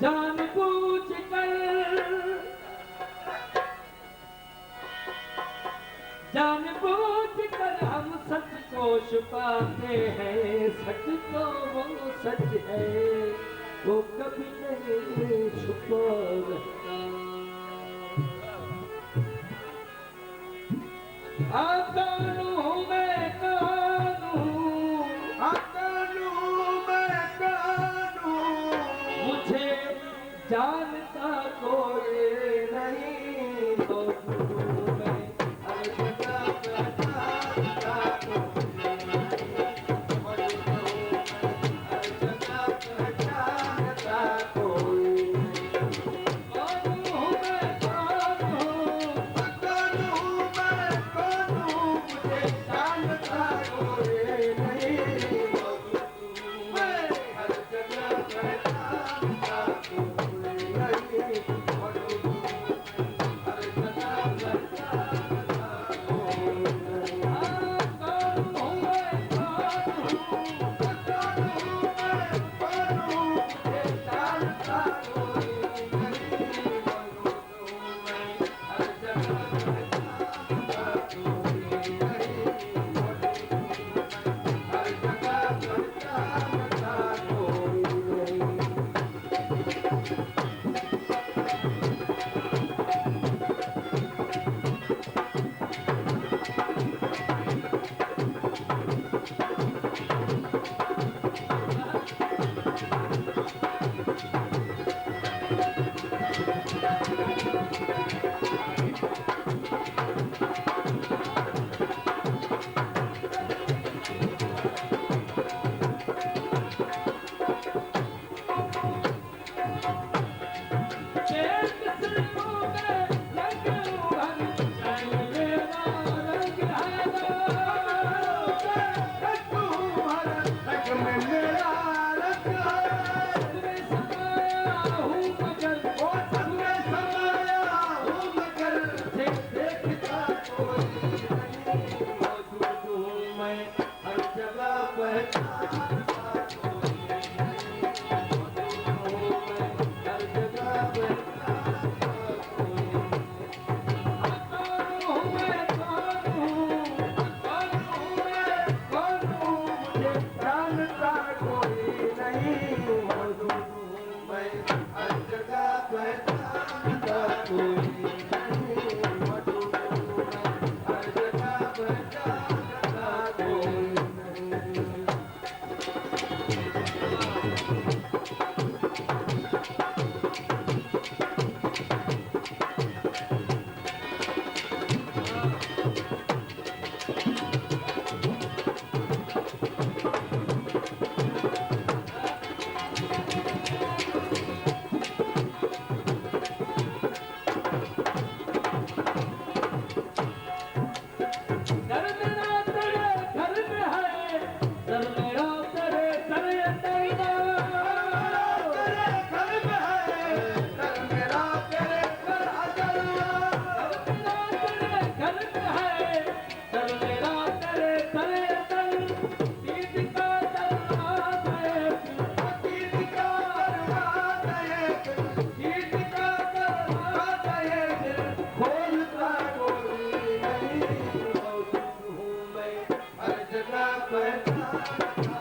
जान बूझ कर हम सच को छुपाते हैं, सच तो वो सच है, वो कभी नहीं छुपा रहता। कानू मैं कानू, कानू मैं कानू, मुझे जानता कोई नहीं, तो मैं हर जगह पहचानता कोई नहीं, हर जगह पहचानता कोई नहीं। कानू मैं कानू, कानू मैं कानू, मुझे जानता कोई नहीं, मैं हर जगह पहचानता कोई नहीं, हर जगह पहचानता कोई नहीं। कानू मैं कानू, कानू मैं कानू, मुझे जानता कोई नहीं, मैं हर जगह पहचानता कोई नहीं, हर जगह पहचानता कोई नहीं। रंग में मेरा रंग है, ओ सब में समाया हूँ मगर देखता कोई नहीं, मौजूद हूँ मैं हर जगह पहचानता कोई नहीं, मौजूद हूँ मैं हर जगह पहचानता कोई नहीं। कानू मैं कानू, कानू मैं कानू, मुझे जानता कोई नहीं, मौजूद हूँ मैं हर जगह पहचानता कोई नहीं, मौजूद हूँ मैं हर जगह पहचानता कोई नहीं। दर मेरा तेरे घर में है, दर मेरा तेरे तेरे तेरा, तेरे घर में है, दर मेरा तेरे घर अजल, दर मेरा तेरे घर में है, दर मेरा तेरे तेरे दर, दीद का दरवाज़ा एक, दीद का दरवाज़ा एक, दीद का दरवाज़ा एक, खोलता कोई नहीं, मौजूद हूँ मैं हर जगह पहचानता